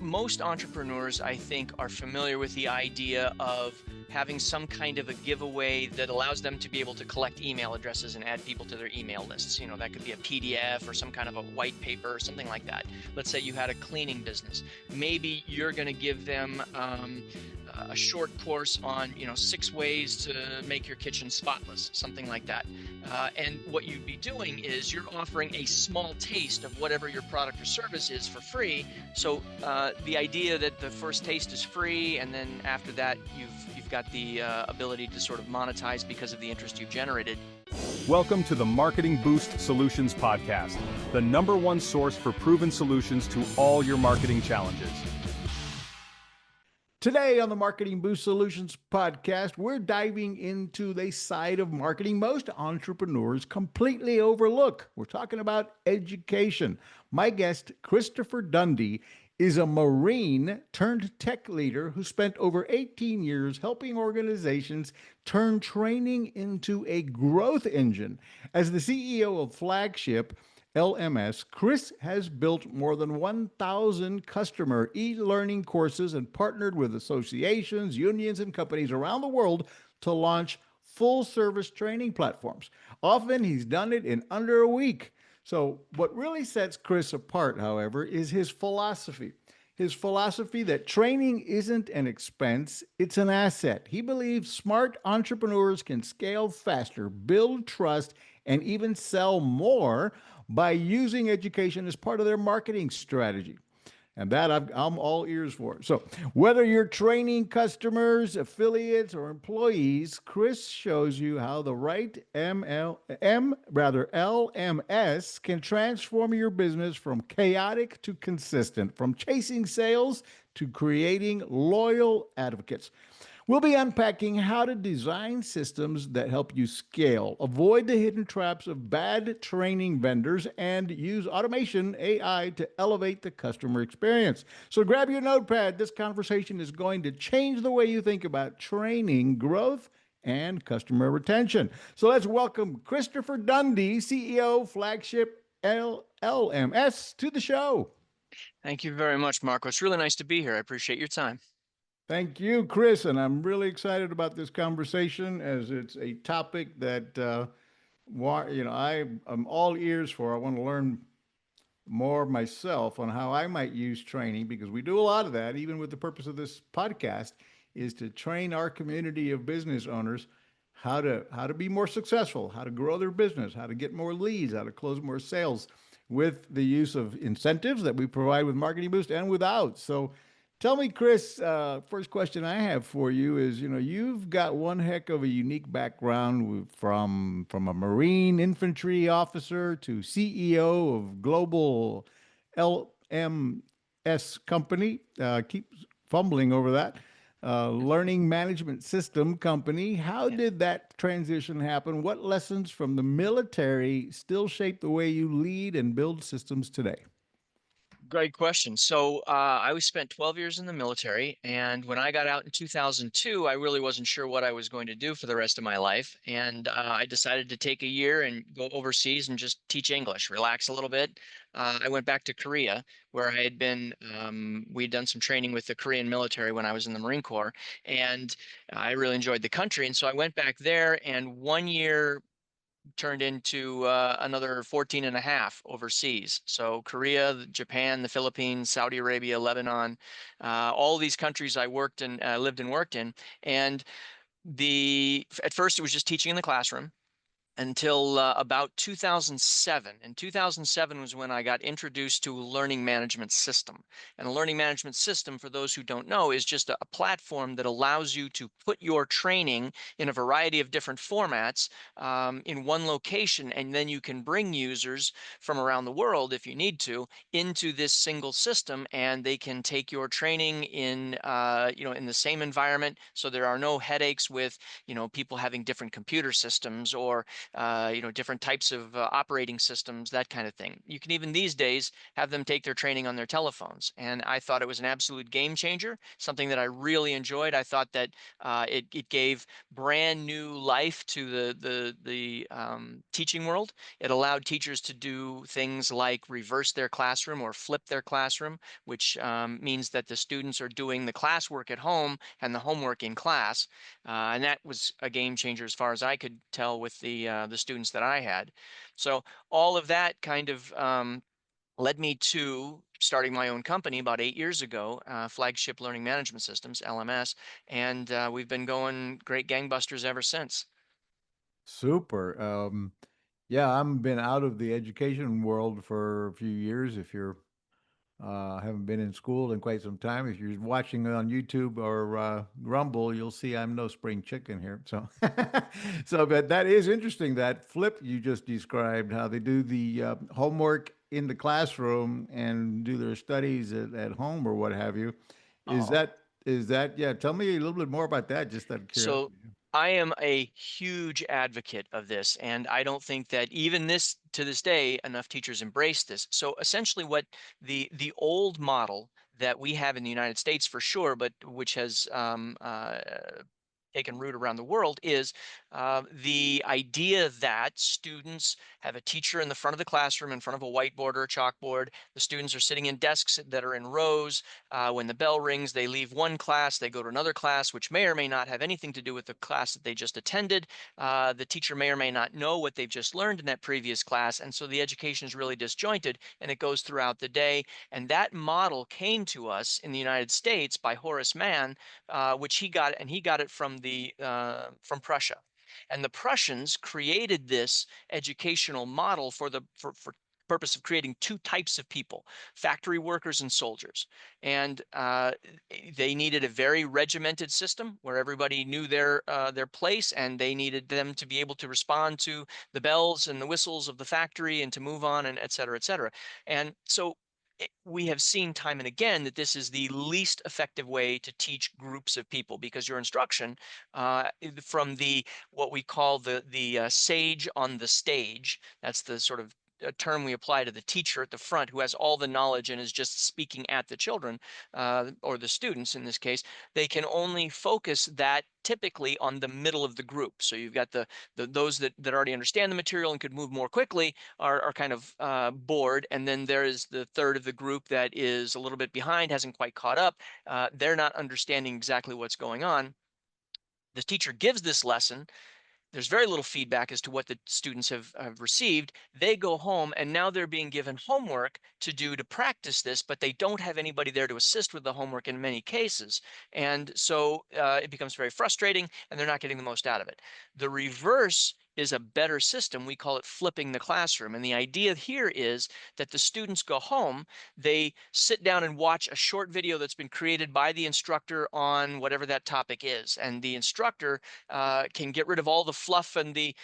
most entrepreneurs, I think, are familiar with the idea of having some kind of a giveaway that allows them to be able to collect email addresses and add people to their email lists. You know, that could be a PDF or some kind of a white paper or something like that. Let's say you had a cleaning business. Maybe you're going to give them a short course on, 6 ways to make your kitchen spotless, something like that. And what you'd be doing is you're offering a small taste of whatever your product or service is for free. So the idea that the first taste is free, and then after that you've got the ability to sort of monetize because of the interest you've generated. Welcome to the Marketing Boost Solutions Podcast, the #1 source for proven solutions to all your marketing challenges. Today on the Marketing Boost Solutions Podcast, we're diving into the side of marketing most entrepreneurs completely overlook. We're talking about education. My guest, Christopher Dundy, is a Marine turned tech leader who spent over 18 years helping organizations turn training into a growth engine. As the CEO of Flagship LMS, Chris has built more than 1,000 customer e-learning courses and partnered with associations, unions, and companies around the world to launch full-service training platforms. Often, he's done it in under a week. So what really sets Chris apart, however, is his philosophy. His philosophy that training isn't an expense, it's an asset. He believes smart entrepreneurs can scale faster, build trust, and even sell more by using education as part of their marketing strategy. And that I'm all ears for. So whether you're training customers, affiliates, or employees, Chris shows you how the right LMS can transform your business from chaotic to consistent, from chasing sales to creating loyal advocates. We'll be unpacking how to design systems that help you scale, avoid the hidden traps of bad training vendors, and use automation, AI, to elevate the customer experience. So grab your notepad. This conversation is going to change the way you think about training, growth, and customer retention. So let's welcome Christopher Dundy, CEO of Flagship LMS, to the show. Thank you very much, Marco. It's really nice to be here. I appreciate your time. Thank you, Chris, and I'm really excited about this conversation as it's a topic that I'm all ears for. I want to learn more myself on how I might use training, because we do a lot of that, even with the purpose of this podcast, is to train our community of business owners how to be more successful, how to grow their business, how to get more leads, how to close more sales with the use of incentives that we provide with Marketing Boost and without. So tell me, Chris, first question I have for you is, you've got one heck of a unique background from a Marine infantry officer to CEO of global LMS company, keep fumbling over that, learning management system company. How did that transition happen? What lessons from the military still shape the way you lead and build systems today? Great question. So I spent 12 years in the military, and when I got out in 2002, I really wasn't sure what I was going to do for the rest of my life. And I decided to take a year and go overseas and just teach English, relax a little bit. I went back to Korea, where I had been, we'd done some training with the Korean military when I was in the Marine Corps, and I really enjoyed the country. And so I went back there, and 1 year turned into another 14 and a half overseas. So Korea, Japan, the Philippines, Saudi Arabia, Lebanon, all these countries I worked and lived and worked in. And at first it was just teaching in the classroom until about 2007. And 2007 was when I got introduced to a learning management system. And a learning management system, for those who don't know, is just a platform that allows you to put your training in a variety of different formats in one location, and then you can bring users from around the world, if you need to, into this single system, and they can take your training in in the same environment. So there are no headaches with people having different computer systems, or different types of operating systems, that kind of thing. You can even these days have them take their training on their telephones. And I thought it was an absolute game changer, something that I really enjoyed. I thought that it gave brand new life to the teaching world. It allowed teachers to do things like reverse their classroom or flip their classroom, which means that the students are doing the classwork at home and the homework in class. And that was a game changer as far as I could tell with the students that I had. So all of that kind of led me to starting my own company about 8 years ago, Flagship Learning Management Systems (LMS), and we've been going great gangbusters ever since. Super. Yeah, I've been out of the education world for a few years. If you're haven't been in school in quite some time. If you're watching on YouTube or Rumble, you'll see I'm no spring chicken here. So, but that is interesting. That flip you just described, how they do the homework in the classroom and do their studies at home or what have you. Is Oh, that yeah? Tell me a little bit more about that, just out of so curiosity. I am a huge advocate of this, and I don't think that even this to this day enough teachers embrace this. So essentially, what the old model that we have in the United States for sure, but which has taken root around the world is the idea that students have a teacher in the front of the classroom in front of a whiteboard or a chalkboard. The students are sitting in desks that are in rows. When the bell rings, they leave one class, they go to another class, which may or may not have anything to do with the class that they just attended. The teacher may or may not know what they've just learned in that previous class. And so the education is really disjointed and it goes throughout the day. And that model came to us in the United States by Horace Mann, which he got it from Prussia. And the Prussians created this educational model for purpose of creating two types of people: factory workers and soldiers. And they needed a very regimented system where everybody knew their place, and they needed them to be able to respond to the bells and the whistles of the factory and to move on, and et cetera, et cetera. And so we have seen time and again that this is the least effective way to teach groups of people, because your instruction from the what we call the sage on the stage, that's the sort of a term we apply to the teacher at the front who has all the knowledge and is just speaking at the children, or the students in this case. They can only focus that typically on the middle of the group. So you've got those that already understand the material and could move more quickly are kind of bored. And then there is the third of the group that is a little bit behind, hasn't quite caught up. They're not understanding exactly what's going on. The teacher gives this lesson. There's very little feedback as to what the students have received. They go home and now they're being given homework to do to practice this, but they don't have anybody there to assist with the homework in many cases. And so it becomes very frustrating and they're not getting the most out of it. The reverse is a better system. We call it flipping the classroom. And the idea here is that the students go home, they sit down and watch a short video that's been created by the instructor on whatever that topic is. And the instructor can get rid of all the fluff and the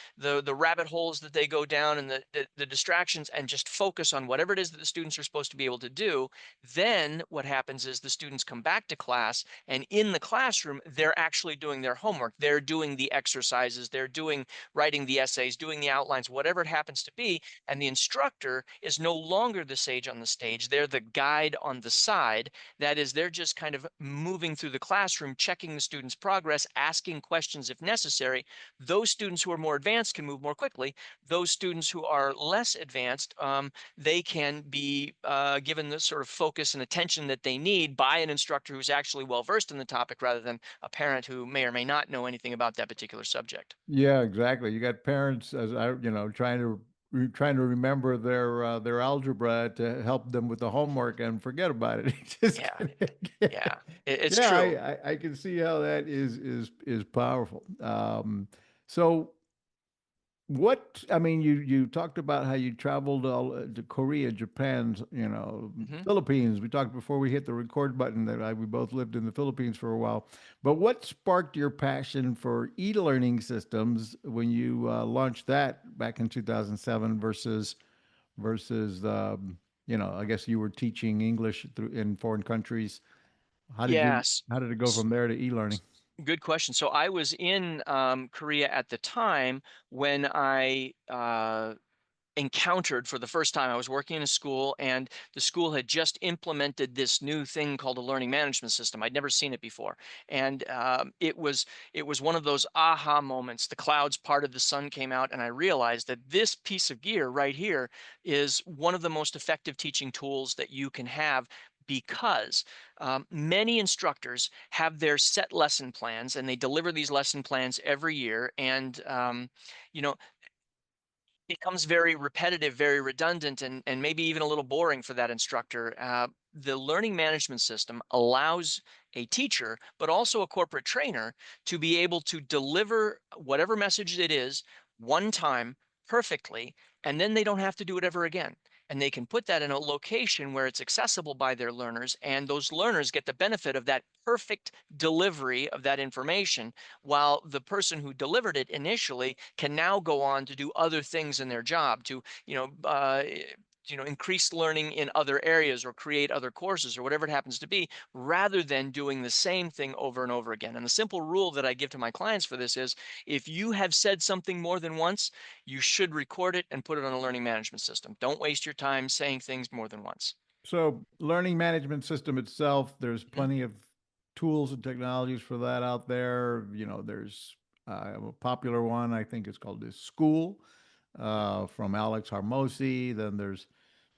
rabbit holes that they go down and the distractions, and just focus on whatever it is that the students are supposed to be able to do. Then what happens is the students come back to class, and in the classroom they're actually doing their homework. They're doing the exercises, they're doing writing the essays, doing the outlines, whatever it happens to be. And the instructor is no longer the sage on the stage, they're the guide on the side. That is, they're just kind of moving through the classroom, checking the students' progress, asking questions if necessary. Those students who are more advanced can move more quickly. Those students who are less advanced, they can be given the sort of focus and attention that they need by an instructor who's actually well versed in the topic, rather than a parent who may or may not know anything about that particular subject. Yeah, exactly. You got parents, as I, trying to remember their algebra to help them with the homework and forget about it. Just Yeah, kidding. yeah, it's Yeah, true. I can see how that is powerful. So what I mean, you talked about how you traveled all to Korea, Japan, Hmm. Philippines. We talked before we hit the record button that we both lived in the Philippines for a while. But what sparked your passion for e-learning systems when you launched that back in 2007 versus I guess you were teaching English through in foreign countries. Yes. How did it go from there to e-learning? Good question. So I was in Korea at the time when I encountered for the first time. I was working in a school, and the school had just implemented this new thing called a learning management system. I'd never seen it before, and it was one of those aha moments. The clouds parted, the sun came out, and I realized that this piece of gear right here is one of the most effective teaching tools that you can have. Because many instructors have their set lesson plans and they deliver these lesson plans every year. And you know, becomes very repetitive, very redundant, and maybe even a little boring for that instructor. The learning management system allows a teacher, but also a corporate trainer, to be able to deliver whatever message it is one time perfectly, and then they don't have to do it ever again. And they can put that in a location where it's accessible by their learners, and those learners get the benefit of that perfect delivery of that information, while the person who delivered it initially can now go on to do other things in their job to increase learning in other areas or create other courses or whatever it happens to be, rather than doing the same thing over and over again. And the simple rule that I give to my clients for this is, if you have said something more than once, you should record it and put it on a learning management system. Don't waste your time saying things more than once. So, learning management system itself, there's Mhm. plenty of tools and technologies for that out there. There's a popular one, I think it's called this School from Alex Harmosi. Then there's,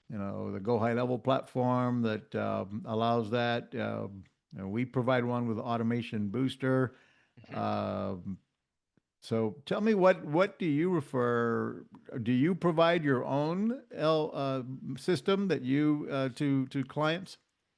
the Go High Level platform that allows that. We provide one with Automation Booster. Mhm. Um, so tell me, what do you refer? Do you provide your own system that you to clients?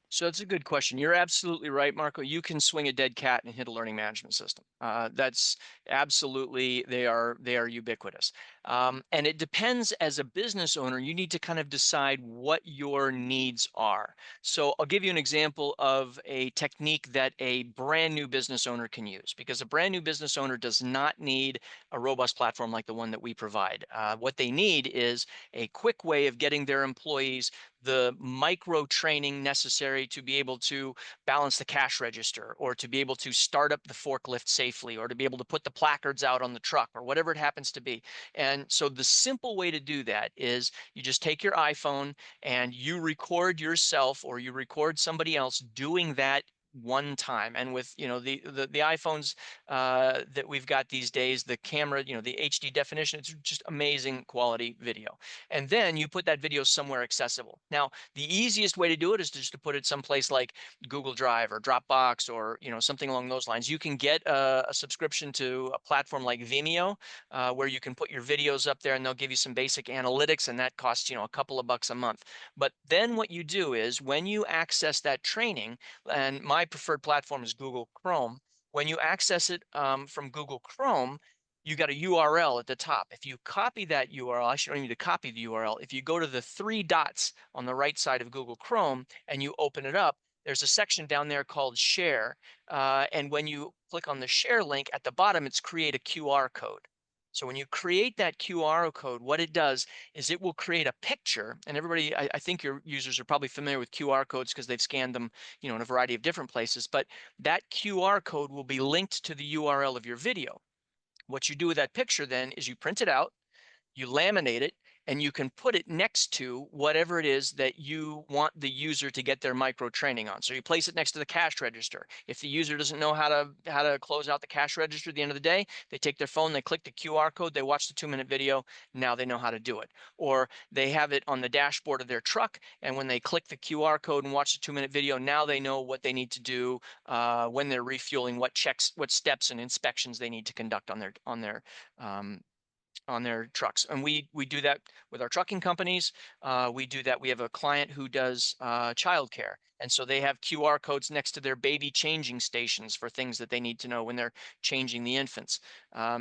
So that's a good question. You're absolutely right, Marco. You can swing a dead cat and hit a learning management system. That's absolutely, they are ubiquitous. And it depends, as a business owner, you need to kind of decide what your needs are. So I'll give you an example of a technique that a brand new business owner can use, because a brand new business owner does not need a robust platform like the one that we provide. What they need is a quick way of getting their employees the micro training necessary to be able to balance the cash register, or to be able to start up the forklift safely, or to be able to put the placards out on the truck, or whatever it happens to be. And so the simple way to do that is, you just take your iPhone and you record yourself or you record somebody else doing that one time. And with the iPhones that we've got these days, the camera, the HD definition, it's just amazing quality video. And then you put that video somewhere accessible. Now, the easiest way to do it is just to put it someplace like Google Drive or Dropbox, or something along those lines. You can get a subscription to a platform like Vimeo, where you can put your videos up there, and they'll give you some basic analytics, and that costs a couple of bucks a month. But then what you do is, when you access that training, and my preferred platform is Google Chrome. When you access it from Google Chrome, you got a URL at the top. If you copy that URL, actually, you don't need to copy the URL. If you go to the three dots on the right side of Google Chrome and you open it up, there's a section down there called Share. And when you click on the Share link at the bottom, it's create a QR code. So when you create that QR code, what it does is it will create a picture. And everybody, I think your users are probably familiar with QR codes because they've scanned them, in a variety of different places. But that QR code will be linked to the URL of your video. What you do with that picture then is you print it out, you laminate it, and you can put it next to whatever it is that you want the user to get their micro training on. So you place it next to the cash register. If the user doesn't know how to close out the cash register at the end of the day, they take their phone, they click the QR code, they watch the 2-minute video. Now they know how to do it. Or they have it on the dashboard of their truck, and when they click the QR code and watch the 2-minute video, now they know what they need to do when they're refueling, what checks, what steps and inspections they need to conduct um, on their trucks. And we do that with our trucking companies. We do that. We have a client who does childcare, and so they have QR codes next to their baby changing stations for things that they need to know when they're changing the infants.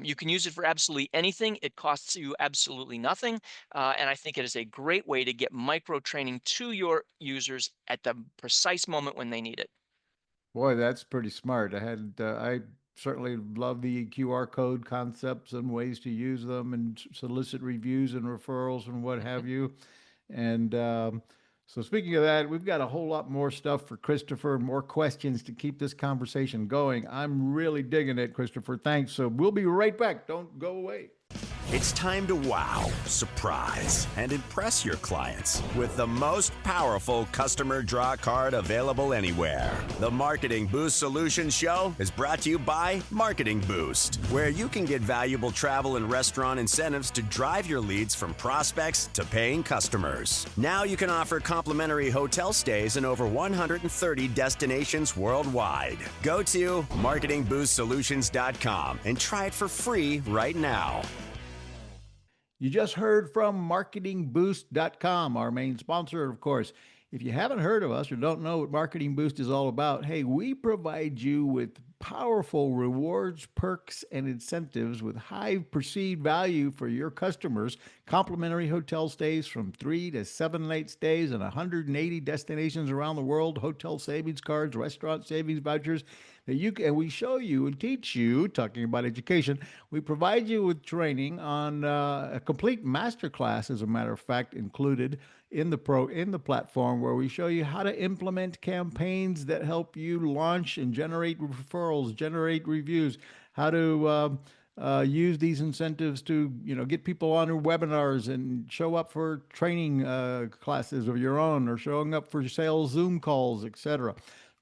You can use it for absolutely anything. It costs you absolutely nothing, and I think it is a great way to get micro training to your users at the precise moment when they need it. Boy, that's pretty smart. I certainly love the QR code concepts and ways to use them and solicit reviews and referrals and what Mhm. have you. And So speaking of that, we've got a whole lot more stuff for Christopher, more questions to keep this conversation going. I'm really digging it, Christopher. Thanks. So we'll be right back. Don't go away. It's time to wow, surprise, and impress your clients with the most powerful customer draw card available anywhere. The Marketing Boost Solutions Show is brought to you by Marketing Boost, where you can get valuable travel and restaurant incentives to drive your leads from prospects to paying customers. Now you can offer complimentary hotel stays in over 130 destinations worldwide. Go to marketingboostsolutions.com and try it for free right now. You just heard from marketingboost.com, our main sponsor, of course. If you haven't heard of us or don't know what Marketing Boost is all about, hey, we provide you with powerful rewards, perks, and incentives with high perceived value for your customers. Complimentary hotel stays from 3 to 7 night stays in 180 destinations around the world, hotel savings cards, restaurant savings vouchers that you can, and we show you and teach you, talking about education, we provide you with training on a complete masterclass, as a matter of fact, included in the platform, where we show you how to implement campaigns that help you launch and generate referrals, generate reviews, how to use these incentives to get people on your webinars and show up for training classes of your own, or showing up for sales Zoom calls, etc.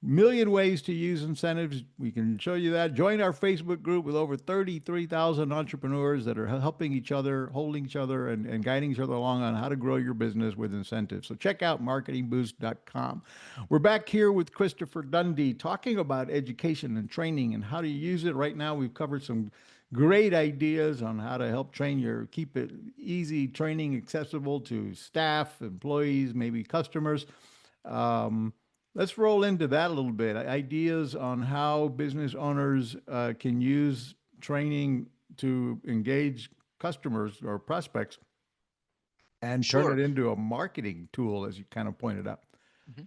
Million ways to use incentives. We can show you that. Join our Facebook group with over 33,000 entrepreneurs that are helping each other, holding each other, and guiding each other along on how to grow your business with incentives. So check out marketingboost.com. We're back here with Christopher Dundy talking about education and training and how to use it. Right now, we've covered some great ideas on how to help keep it easy, training accessible to staff, employees, maybe customers. Let's roll into that a little bit. Ideas on how business owners can use training to engage customers or prospects and turn Sure. it into a marketing tool, as you kind of pointed out. Mhm.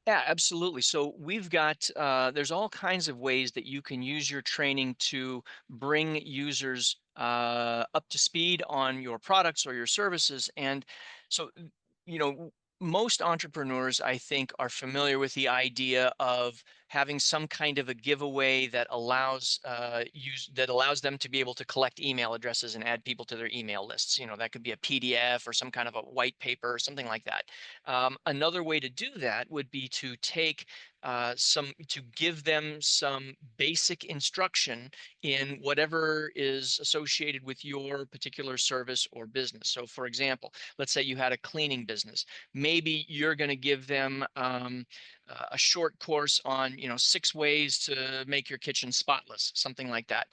Yeah, absolutely. So we've got there's all kinds of ways that you can use your training to bring users up to speed on your products or your services. And so, you know, most entrepreneurs, I think, are familiar with the idea of having some kind of a giveaway that allows them to be able to collect email addresses and add people to their email lists. That could be a PDF or some kind of a white paper or something like that. Another way to do that would be to to give them some basic instruction in whatever is associated with your particular service or business. So, for example, let's say you had a cleaning business. Maybe you're going to give them a short course on, 6 ways to make your kitchen spotless, something like that.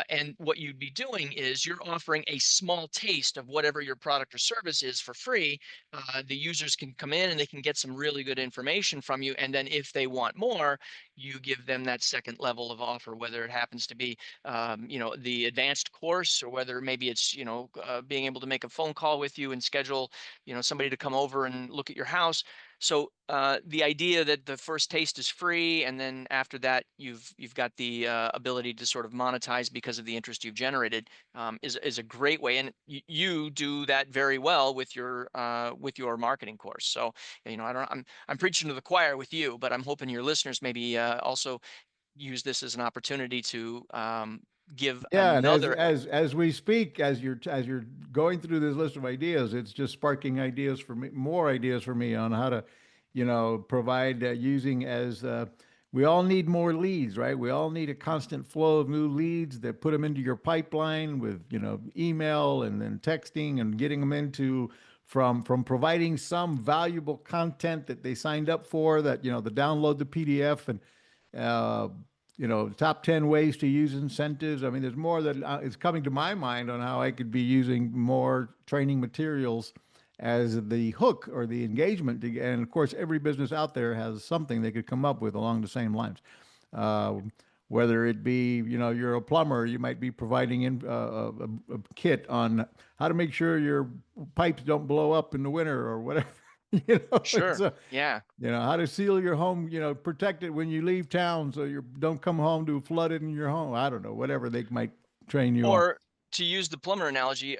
And what you'd be doing is you're offering a small taste of whatever your product or service is for free. The users can come in and they can get some really good information from you. And then if they want more, you give them that second level of offer, whether it happens to be, the advanced course, or whether maybe it's, being able to make a phone call with you and schedule, somebody to come over and look at your house. So the idea that the first taste is free, and then after that you've got the ability to sort of monetize because of the interest you've generated, is a great way, and you do that very well with your marketing course. So I'm preaching to the choir with you, but I'm hoping your listeners maybe also use this as an opportunity to give Yeah, and as another. as we speak, as you're going through this list of ideas, it's just sparking ideas for me, more ideas for me on how to, provide using as we all need more leads, right? We all need a constant flow of new leads that put them into your pipeline with, email and then texting and getting them into from providing some valuable content that they signed up for, that, the download the PDF and uh, top 10 ways to use incentives. I mean, there's more that is coming to my mind on how I could be using more training materials as the hook or the engagement. And of course, every business out there has something they could come up with along the same lines. Uh, Whether it be, you're a plumber, you might be providing a kit on how to make sure your pipes don't blow up in the winter or whatever. It's Sure. Yeah. how to seal your home, protect it when you leave town so you don't come home to a flooded in your home. I don't know, whatever they might train you on. Or to use the plumber analogy,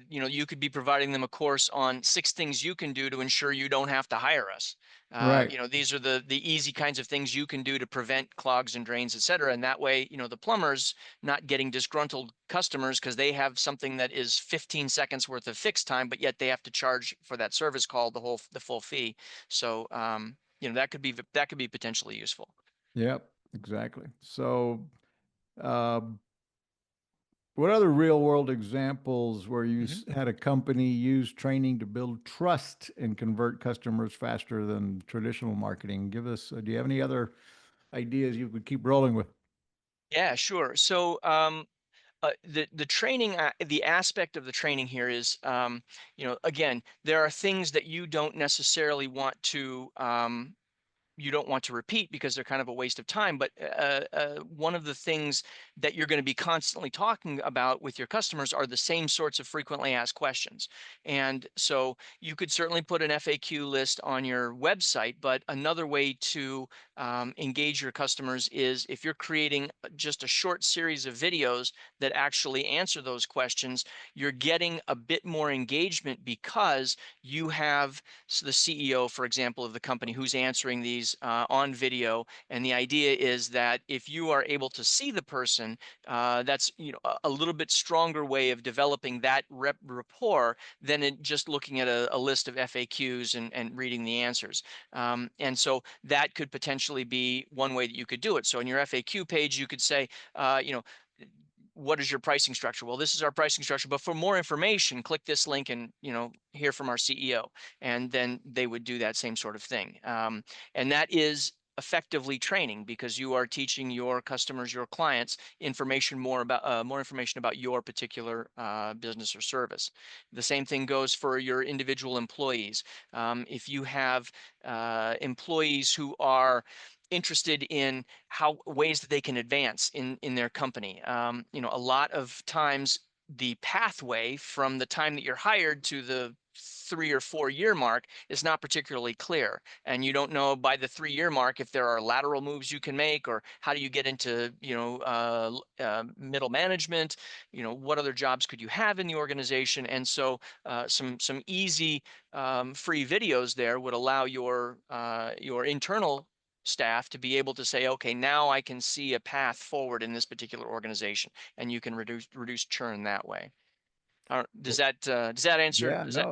you could be providing them a course on 6 things you can do to ensure you don't have to hire us. Right. These are the easy kinds of things you can do to prevent clogs and drains, et cetera. And that way, the plumbers not getting disgruntled customers because they have something that is 15 seconds worth of fix time, but yet they have to charge for that service call the full fee. So, that could be potentially useful. Yep, exactly. So, um, what other real world examples where you Mhm. had a company use training to build trust and convert customers faster than traditional marketing? Do you have any other ideas you could keep rolling with? Yeah, sure. So, the training, the aspect of the training here is, again, there are things that you don't want to repeat because they're kind of a waste of time. But one of the things that you're going to be constantly talking about with your customers are the same sorts of frequently asked questions. And so you could certainly put an FAQ list on your website, but another way to engage your customers is if you're creating just a short series of videos that actually answer those questions, you're getting a bit more engagement because you have the CEO, for example, of the company who's answering these on video. And the idea is that if you are able to see the person, that's a little bit stronger way of developing that rapport than just looking at a list of FAQs and reading the answers. And so that could potentially be one way that you could do it. So in your FAQ page, you could say, what is your pricing structure? Well, this is our pricing structure, but for more information, click this link and hear from our CEO. And then they would do that same sort of thing. And that is effectively training because you are teaching your customers, your clients, more information about your particular business or service. The same thing goes for your individual employees. If you have employees who are interested in how ways that they can advance in their company. A lot of times the pathway from the time that you're hired to the 3 or 4 year mark is not particularly clear, and you don't know by the 3 year mark if there are lateral moves you can make, or how do you get into middle management. What other jobs could you have in the organization? And so some easy free videos there would allow your internal staff to be able to say, okay, now I can see a path forward in this particular organization, and you can reduce churn that way. Yeah, Does that no,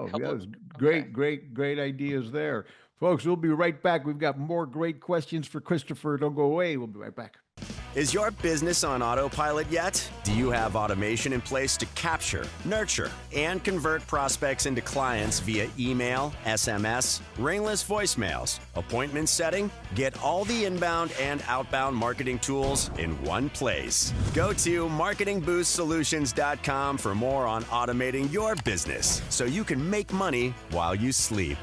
help? yeah, it's Okay. great ideas there. Folks, we'll be right back. We've got more great questions for Christopher. Don't go away. We'll be right back. Is your business on autopilot yet? Do you have automation in place to capture, nurture, and convert prospects into clients via email, SMS, ringless voicemails, appointment setting? Get all the inbound and outbound marketing tools in one place. Go to marketingboostsolutions.com for more on automating your business so you can make money while you sleep.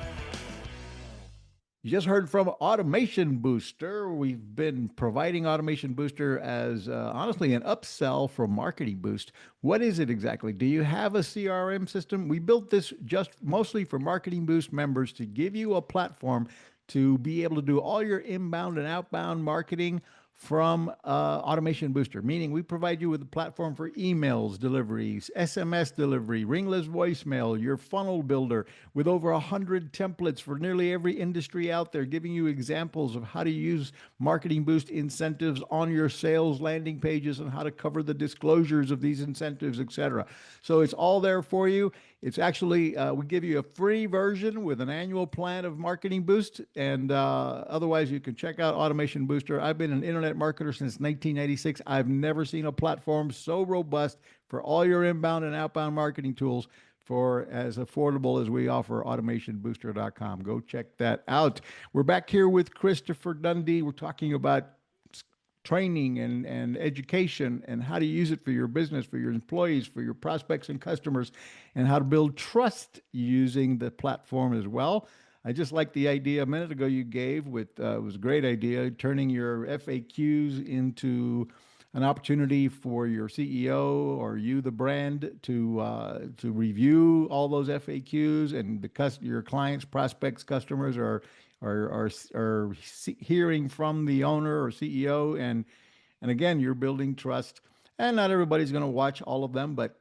You just heard from Automation Booster. We've been providing Automation Booster as honestly an upsell from Marketing Boost. What is it exactly? Do you have a CRM system? We built this just mostly for Marketing Boost members to give you a platform to be able to do all your inbound and outbound marketing from Automation Booster, meaning we provide you with a platform for emails deliveries, SMS delivery, ringless voicemail, your funnel builder with over 100 templates for nearly every industry out there, giving you examples of how to use Marketing Boost incentives on your sales landing pages and how to cover the disclosures of these incentives, etc. So it's all there for you. It's actually, we give you a free version with an annual plan of Marketing Boost. And otherwise, you can check out Automation Booster. I've been an internet marketer since 1996. I've never seen a platform so robust for all your inbound and outbound marketing tools for as affordable as we offer automationbooster.com. Go check that out. We're back here with Christopher Dundy. We're talking about training and education and how to use it for your business, for your employees, for your prospects and customers, and how to build trust using the platform as well. I just like the idea a minute ago you gave with it was a great idea, turning your FAQs into an opportunity for your CEO or you, the brand, to review all those FAQs, and your clients, prospects, customers are hearing from the owner or CEO, and again, you're building trust. And not everybody's going to watch all of them, but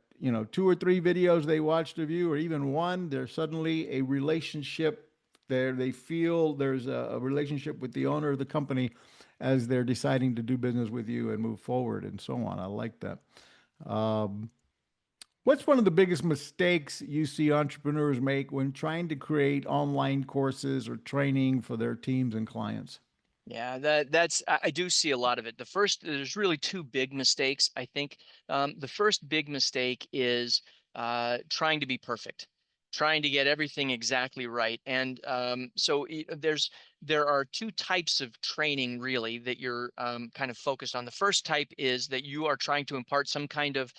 two or three videos they watched of you, or even one, there's suddenly a relationship there. They feel there's a relationship with the owner of the company as they're deciding to do business with you and move forward and so on. I like that. Um, what's one of the biggest mistakes you see entrepreneurs make when trying to create online courses or training for their teams and clients? Yeah, that's I do see a lot of it. There's really two big mistakes, I think. The first big mistake is trying to be perfect, trying to get everything exactly right. And there are two types of training really that you're kind of focused on. The first type is that you are trying to impart some kind of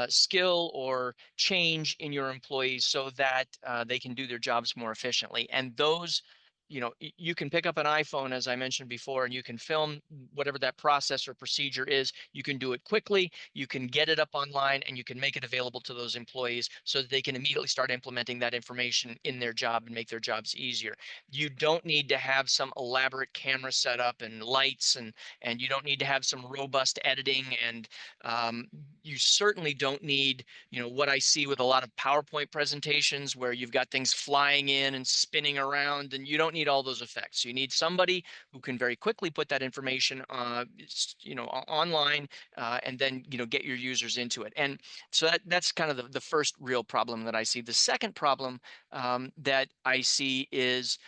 skill or change in your employees so that they can do their jobs more efficiently. And those you can pick up an iPhone, as I mentioned before, and you can film whatever that process or procedure is. You can do it quickly, you can get it up online, and you can make it available to those employees so that they can immediately start implementing that information in their job and make their jobs easier. You don't need to have some elaborate camera setup and lights, and you don't need to have some robust editing, and um, you certainly don't need what I see with a lot of PowerPoint presentations where you've got things flying in and spinning around, and you don't need all those effects. You need somebody who can very quickly put that information, online, and then get your users into it. And so that's kind of the first real problem that I see. The second problem that I see is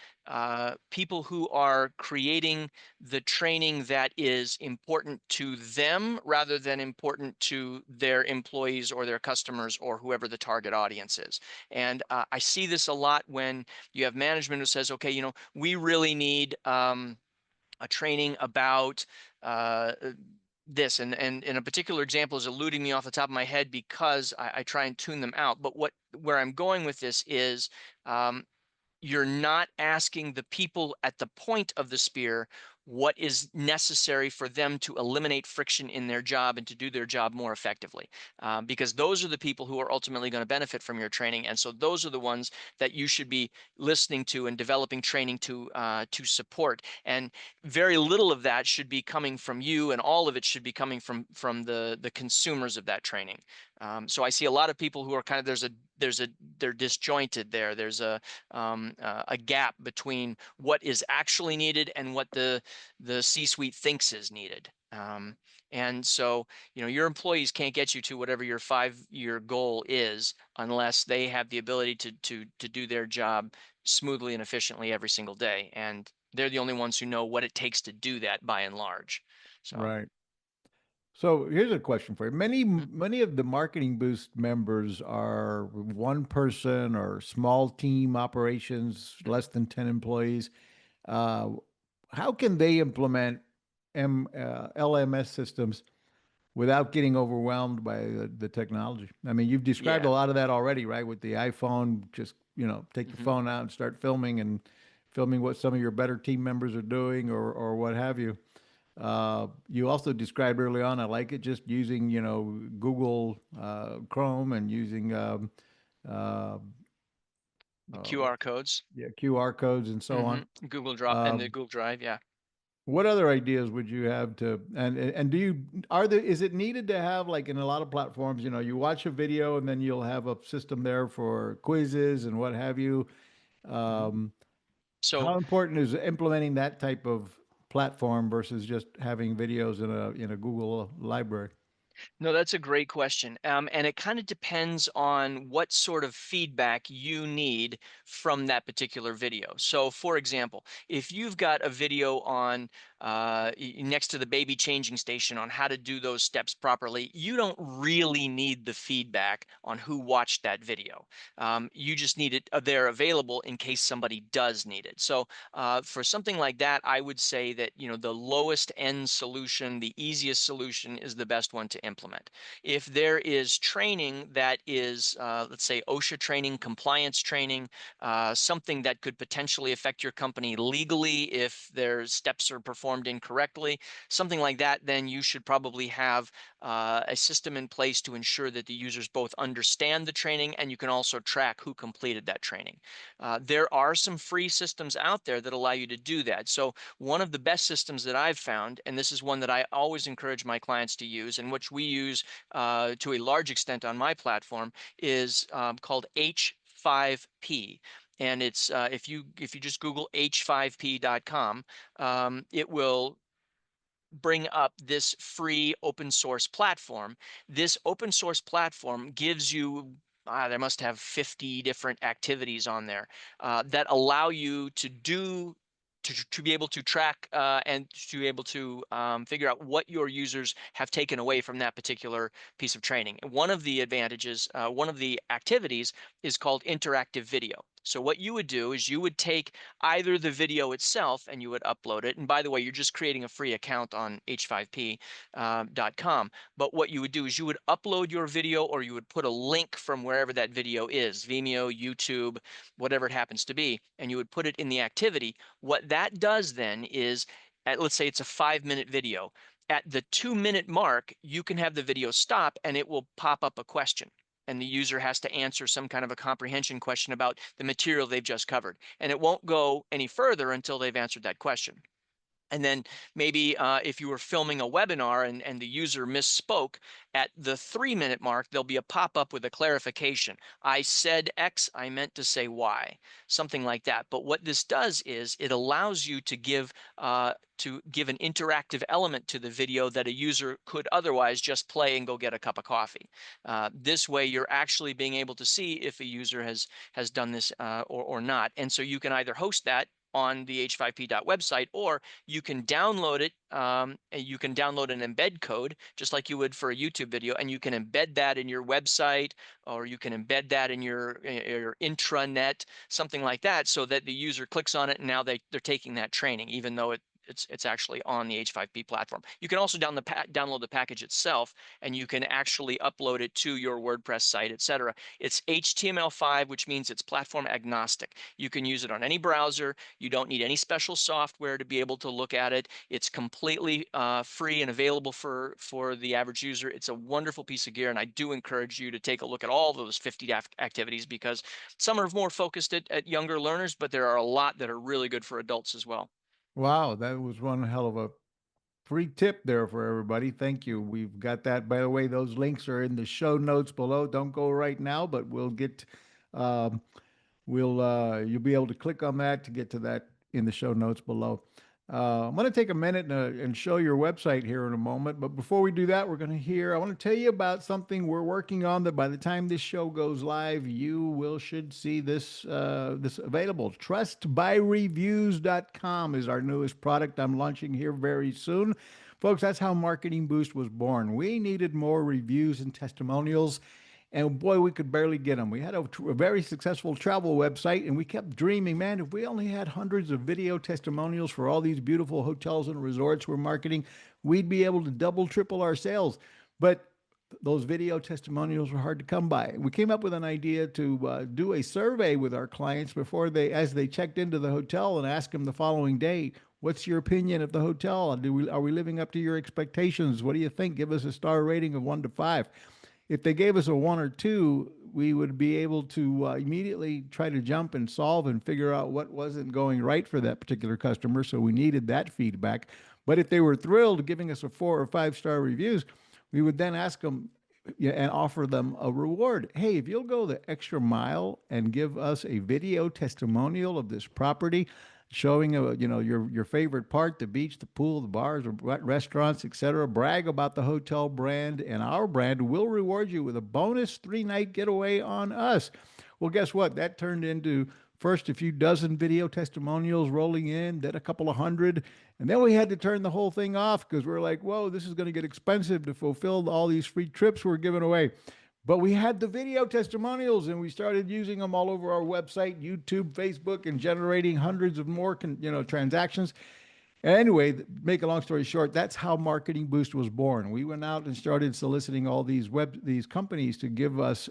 people who are creating the training that is important to them rather than important to their employees or their customers or whoever the target audience is. And I see this a lot when you have management who says, okay, we really need a training about this. And a particular example is eluding me off the top of my head because I try and tune them out. But where I'm going with this is um, you're not asking the people at the point of the spear what is necessary for them to eliminate friction in their job and to do their job more effectively, because those are the people who are ultimately going to benefit from your training. And so those are the ones that you should be listening to and developing training to support. And very little of that should be coming from you, and all of it should be coming from the consumers of that training. So I see a lot of people who are kind of they're disjointed there. There's a gap between what is actually needed and what the C-suite thinks is needed. And so, your employees can't get you to whatever your 5-year goal is unless they have the ability to do their job smoothly and efficiently every single day. And they're the only ones who know what it takes to do that by and large. So, Right. So here's a question for you. Many, mhm, many of the Marketing Boost members are one person or small team operations, mhm. less than 10 employees. Uh, how can they implement LMS systems without getting overwhelmed by the technology? I mean, you've described a Yeah. lot of that already, right? With the iPhone, just, take the Mhm. phone out and start filming and filming what some of your better team members are doing or what have you. You also described early on, I like it, just using, Google Chrome and using uh, The uh, QR codes. yeah, QR codes and so on. Google Drop and the Um, Google Drive. Yeah. what other ideas would you have to, and do you, is it needed to have, like in a lot of platforms, you watch a video and then you'll have a system there for quizzes and what have you. Mhm. Um, So how important is implementing that type of platform versus just having videos in a Google library? no, that's a great question. And it kind of depends on what sort of feedback you need from that particular video. So, for example, if you've got a video on next to the baby changing station on how to do those steps properly, you don't really need the feedback on who watched that video. You just need it there available in case somebody does need it. So, for something like that, I would say that the lowest end solution, the easiest solution, is the best one to implement. If there is training that is, let's say, OSHA training, compliance training, something that could potentially affect your company legally if their steps are performed performed incorrectly, something like that, then you should probably have a system in place to ensure that the users both understand the training and you can also track who completed that training. There are some free systems out there that allow you to do that. So one of the best systems that I've found, and this is one that I always encourage my clients to use, and which we use to a large extent on my platform, is called H5P. And it's if you just Google h5p.com, it will bring up this free open source platform. This open source platform gives you, there must have 50 different activities on there that allow you to do. To be able to track and to be able to figure out what your users have taken away from that particular piece of training. And one of the advantages, one of the activities is called interactive video. So what you would do is you would take either the video itself and you would upload it. And by the way, you're just creating a free account on h5p.com. But what you would do is you would upload your video, or you would put a link from wherever that video is, Vimeo, YouTube, whatever it happens to be, and you would put it in the activity. What that does then is, let's say it's a 5-minute video. At the 2-minute mark, you can have the video stop and it will pop up a question, and the user has to answer some kind of a comprehension question about the material they've just covered. And it won't go any further until they've answered that question. And then maybe if you were filming a webinar and the user misspoke, at the 3-minute mark, there'll be a pop-up with a clarification. I said X, I meant to say Y, something like that. But what this does is it allows you to give an interactive element to the video that a user could otherwise just play and go get a cup of coffee. This way, you're actually being able to see if a user has done this or not. And so you can either host that on the h5p website, or you can download it. You can download an embed code, just like you would for a YouTube video, and you can embed that in your website, or you can embed that in your intranet, something like that, so that the user clicks on it and now they're taking that training, even though it's actually on the H5P platform. You can also download the package itself, and you can actually upload it to your WordPress site, etc. It's HTML5, which means it's platform agnostic. You can use it on any browser. You don't need any special software to be able to look at it. It's completely free and available for the average user. It's a wonderful piece of gear, and I do encourage you to take a look at all those 50 activities, because some are more focused at younger learners, but there are a lot that are really good for adults as well. Wow, that was one hell of a free tip there for everybody. Thank you. We've got that. By the way, those links are in the show notes below. Don't go right now, but um, you'll be able to click on that to get to that in the show notes below. I'm going to take a minute and show your website here in a moment. But before we do that, I want to tell you about something we're working on that by the time this show goes live, should see this available. Trustbyreviews.com is our newest product I'm launching here very soon. Folks, that's how Marketing Boost was born. We needed more reviews and testimonials. And boy, we could barely get them. We had a very successful travel website, and we kept dreaming, man, if we only had hundreds of video testimonials for all these beautiful hotels and resorts we're marketing, we'd be able to double, triple our sales. But those video testimonials were hard to come by. We came up with an idea to do a survey with our clients as they checked into the hotel, and ask them the following day, what's your opinion of the hotel? Are we living up to your expectations? What do you think? Give us a star rating of 1 to 5. If they gave us a 1 or 2, we would be able to immediately try to jump and solve and figure out what wasn't going right for that particular customer. So we needed that feedback. But if they were thrilled giving us a 4 or 5-star reviews, we would then ask them and offer them a reward. Hey, if you'll go the extra mile and give us a video testimonial of this property, showing your favorite part, the beach, the pool, the bars, restaurants, etc. Brag about the hotel brand and our brand. We'll reward you with a bonus 3-night getaway on us. Well, guess what? That turned into first a few dozen video testimonials rolling in, then a couple of hundred, and then we had to turn the whole thing off because we're like, whoa, this is going to get expensive to fulfill all these free trips we're giving away. But we had the video testimonials, and we started using them all over our website, YouTube, Facebook, and generating hundreds of more transactions. Anyway, make a long story short, that's how Marketing Boost was born. We went out and started soliciting all these companies to give us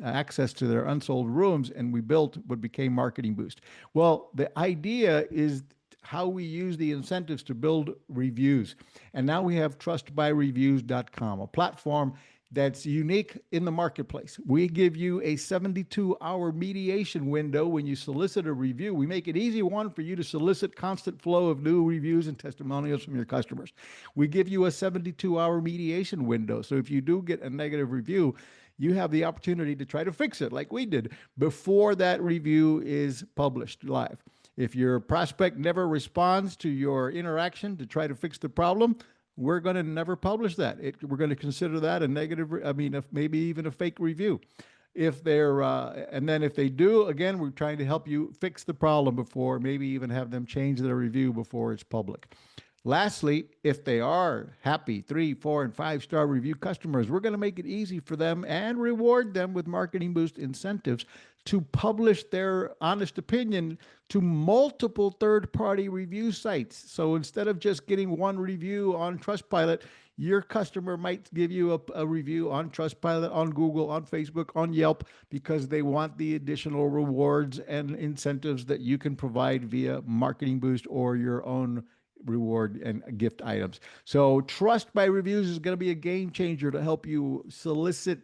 access to their unsold rooms, and we built what became Marketing Boost. Well, the idea is how we use the incentives to build reviews. And now we have trustbyreviews.com, a platform that's unique in the marketplace. We give you a 72-hour mediation window when you solicit a review. We make it easy, one, for you to solicit constant flow of new reviews and testimonials from your customers. We give you a 72-hour mediation window. So if you do get a negative review, you have the opportunity to try to fix it like we did before that review is published live. If your prospect never responds to your interaction to try to fix the problem, we're going to never publish that. We're going to consider that a negative, maybe even a fake review. If they're, and then if they do, again, we're trying to help you fix the problem before, maybe even have them change their review before it's public. Lastly, if they are happy 3, 4, and 5-star review customers, we're going to make it easy for them and reward them with Marketing Boost incentives to publish their honest opinion to multiple third-party review sites. So instead of just getting one review on Trustpilot, your customer might give you a review on Trustpilot, on Google, on Facebook, on Yelp, because they want the additional rewards and incentives that you can provide via Marketing Boost or your own reward and gift items. So Trust by Reviews is going to be a game changer to help you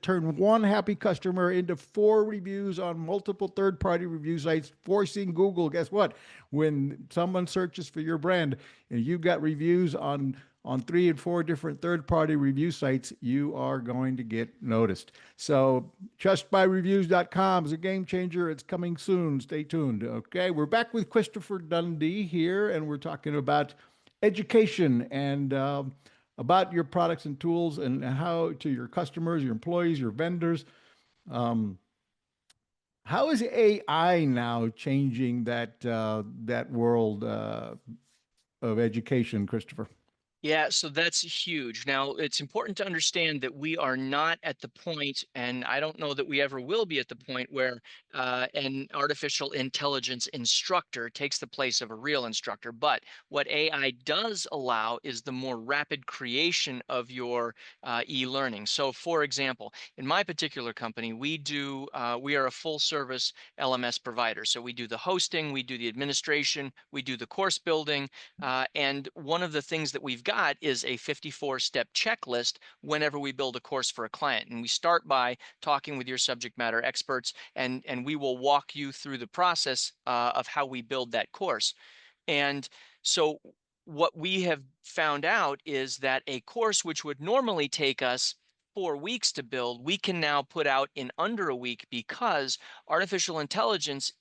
turn one happy customer into 4 reviews on multiple third-party review sites, forcing Google, guess what? When someone searches for your brand and you've got reviews on 3 and 4 different third-party review sites, you are going to get noticed. So trustbyreviews.com is a game changer. It's coming soon. Stay tuned. Okay, we're back with Christopher Dundy here, and we're talking about education and about your products and tools and how to your customers, your employees, your vendors. Um, how is AI now changing that world of education, Christopher? Yeah, so that's huge. Now, it's important to understand that we are not at the point, and I don't know that we ever will be at the point where an artificial intelligence instructor takes the place of a real instructor. But what AI does allow is the more rapid creation of your e-learning. So, for example, in my particular company, we are a full service LMS provider. So we do the hosting, we do the administration, we do the course building, and one of the things that we've got is a 54-step checklist whenever we build a course for a client. And we start by talking with your subject matter experts, and we will walk you through the process of how we build that course. And so what we have found out is that a course which would normally take us 4 weeks to build, we can now put out in under a week, because artificial intelligence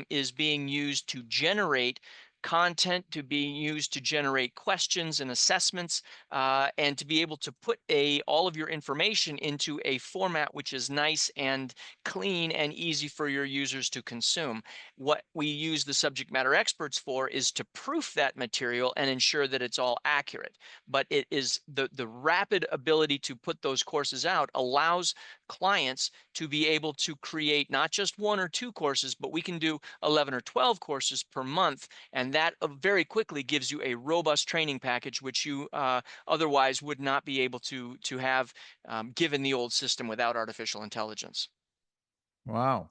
is being used to generate content, to be used to generate questions and assessments, and to be able to put all of your information into a format which is nice and clean and easy for your users to consume. What we use the subject matter experts for is to proof that material and ensure that it's all accurate. But it is the rapid ability to put those courses out allows clients to be able to create not just 1 or 2 courses, but we can do 11 or 12 courses per month, and that very quickly gives you a robust training package, which you otherwise would not be able to have given the old system without artificial intelligence. Wow.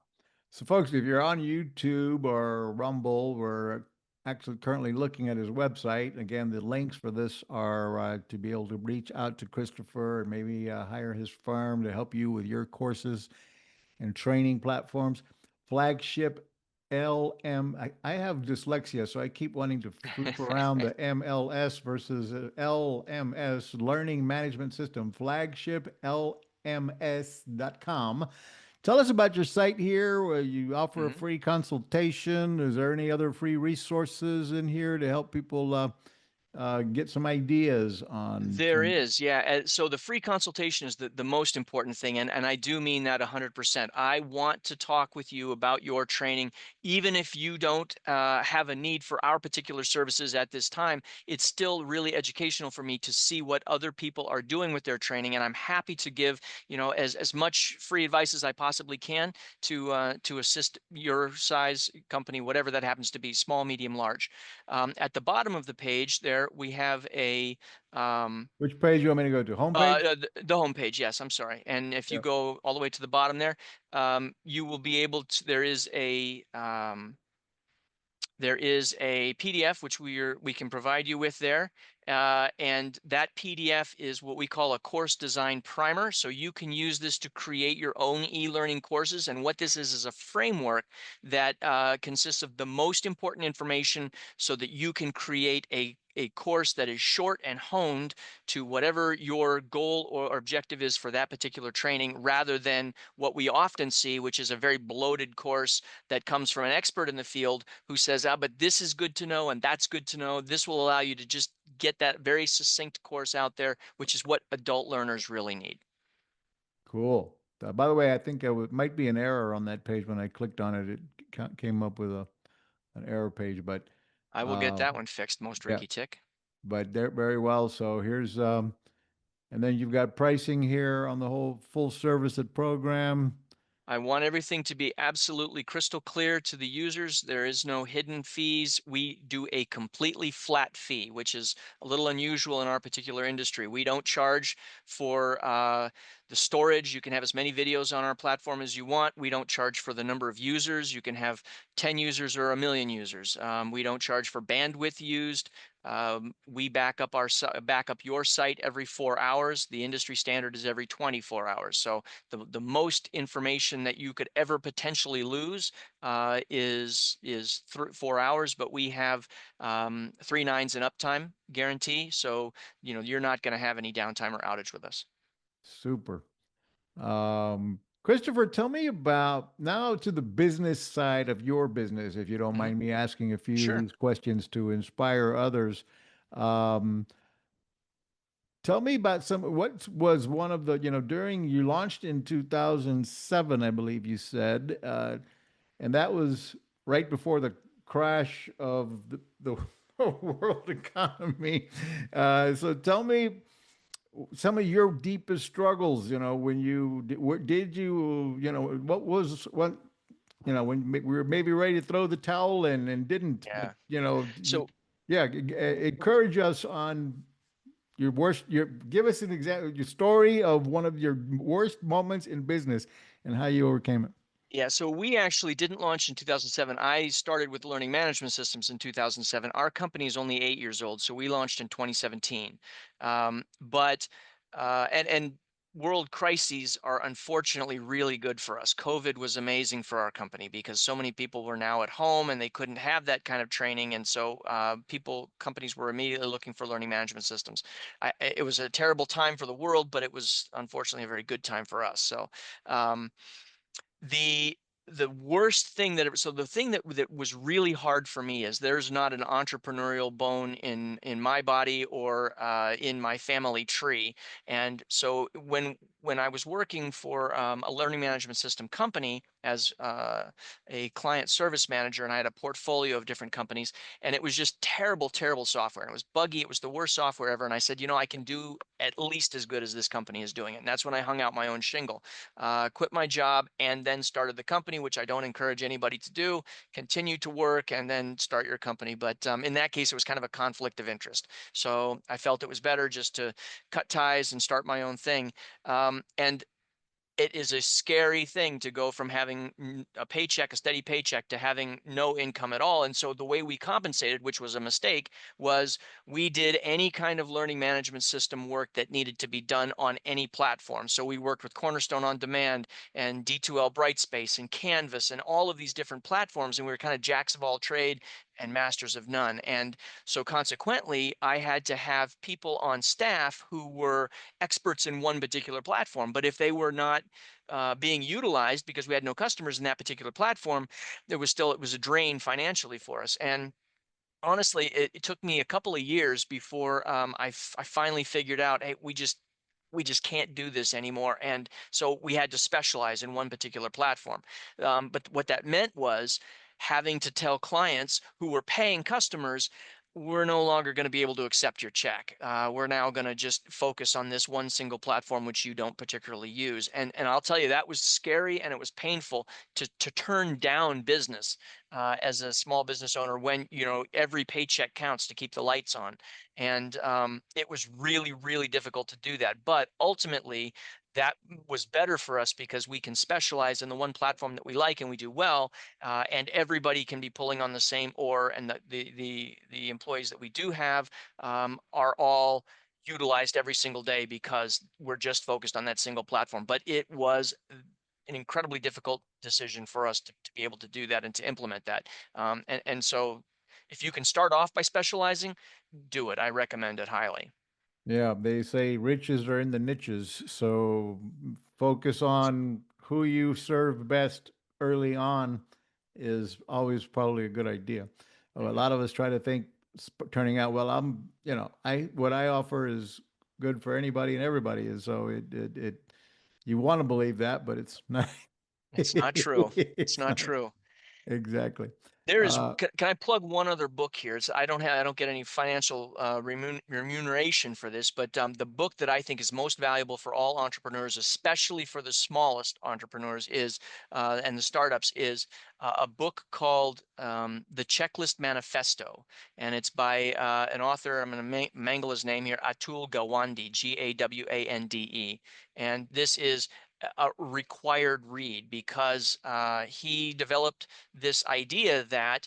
So, folks, if you're on YouTube or Rumble, we're actually currently looking at his website. Again, the links for this are to be able to reach out to Christopher and maybe hire his firm to help you with your courses and training platforms. Flagship LM. I have dyslexia, so I keep wanting to flip around the MLS versus LMS, Learning Management System. Flagship LMS.com. Tell us about your site here. You offer a Mhm. free consultation. Is there any other free resources in here to help people get some ideas on There some? is, yeah. So the free consultation is the most important thing, and I do mean that 100%. I want to talk with you about your training, even if you don't have a need for our particular services at this time. It's still really educational for me to see what other people are doing with their training, and I'm happy to give as much free advice as I possibly can to assist your size company, whatever that happens to be, small, medium, large. At the bottom of the page there, we have a Which page you want me to go to? Homepage? the homepage, yes, I'm sorry. And if you Yeah. go all the way to the bottom there, you will be able to, there is There is a PDF which we can provide you with there, and that PDF is what we call a course design primer. So you can use this to create your own e-learning courses. And what this is a framework that consists of the most important information so that you can create a course that is short and honed to whatever your goal or objective is for that particular training, rather than what we often see, which is a very bloated course that comes from an expert in the field who says, ah, but this is good to know and that's good to know. This will allow you to just get that very succinct course out there, which is what adult learners really need. Cool. By the way, I think might be an error on that page when I clicked on it. It came up with an error page, but I will get uh, that one fixed, most yeah, Ricky Tick. but they're very well. So here's and then you've got pricing here on the whole full service at program. I want everything to be absolutely crystal clear to the users. There is no hidden fees. We do a completely flat fee, which is a little unusual in our particular industry. We don't charge for the storage. You can have as many videos on our platform as you want. We don't charge for the number of users. You can have 10 users or a million users. We don't charge for bandwidth used. We back up your site every 4 hours. The industry standard is every 24 hours. So the most information that you could ever potentially lose is 4 hours, but we have 3 nines and uptime guarantee. So you're not going to have any downtime or outage with us. Super. Christopher, tell me about now to the business side of your business, if you don't Mhm. mind me asking a few of Sure. these questions to inspire others. Um, Tell me about what was one of the, during you launched in 2007, I believe you said, and that was right before the crash of the world economy. So tell me some of your deepest struggles, when did you, when we were maybe ready to throw the towel in and didn't, but, Yeah. So yeah, encourage us on your worst, give us an example, your story of one of your worst moments in business and how you overcame it. Yeah, so we actually didn't launch in 2007. I started with learning management systems in 2007. Our company is only 8 years old, so we launched in 2017. But and world crises are unfortunately really good for us. COVID was amazing for our company because so many people were now at home and they couldn't have that kind of training, and so companies were immediately looking for learning management systems. It was a terrible time for the world, but it was unfortunately a very good time for us. So. Um, the the worst thing so the thing that was really hard for me is there's not an entrepreneurial bone in my body or in my family tree. And so when I was working for a learning management system company as a client service manager, and I had a portfolio of different companies, and it was just terrible software, and it was buggy, it was the worst software ever, and I said, I can do at least as good as this company is doing it. And that's when I hung out my own shingle, quit my job, and then started the company, which I don't encourage anybody to do. Continue to work and then start your company. But in that case, it was kind of a conflict of interest. So I felt it was better just to cut ties and start my own thing. And it is a scary thing to go from having a steady paycheck, to having no income at all. And so the way we compensated, which was a mistake, was we did any kind of learning management system work that needed to be done on any platform. So we worked with Cornerstone On Demand and D2L Brightspace and Canvas and all of these different platforms. And we were kind of jacks of all trade and masters of none. And so consequently, I had to have people on staff who were experts in one particular platform. But if they were not being utilized because we had no customers in that particular platform, it was a drain financially for us. And honestly, it took me a couple of years before I finally figured out, hey, we just can't do this anymore. And so we had to specialize in one particular platform. But what that meant was having to tell clients who were paying customers, we're no longer going to be able to accept your check. We're now going to just focus on this one single platform, which you don't particularly use. And I'll tell you, that was scary and it was painful to turn down business as a small business owner when every paycheck counts to keep the lights on. And it was really difficult to do that. But ultimately, that was better for us because we can specialize in the one platform that we like and we do well, and everybody can be pulling on the same oar, and the employees that we do have are all utilized every single day because we're just focused on that single platform. But it was an incredibly difficult decision for us to be able to do that and to implement that. And so if you can start off by specializing, do it. I recommend it highly. Yeah, they say riches are in the niches. So focus on who you serve best early on is always probably a good idea. A Mhm. lot of us try to think turning out, well, what I offer is good for anybody and everybody. And so you want to believe that, but it's not, It's not true. It's it's not not true. exactly. There is Uh, can I plug one other book here? I don't get any financial, remuneration for this, but, the book that I think is most valuable for all entrepreneurs, especially for the smallest entrepreneurs is, and the startups is, a book called, The Checklist Manifesto, and it's by, an author, I'm gonna mangle his name here, Atul Gawande, Gawande, and this is a required read because, he developed this idea that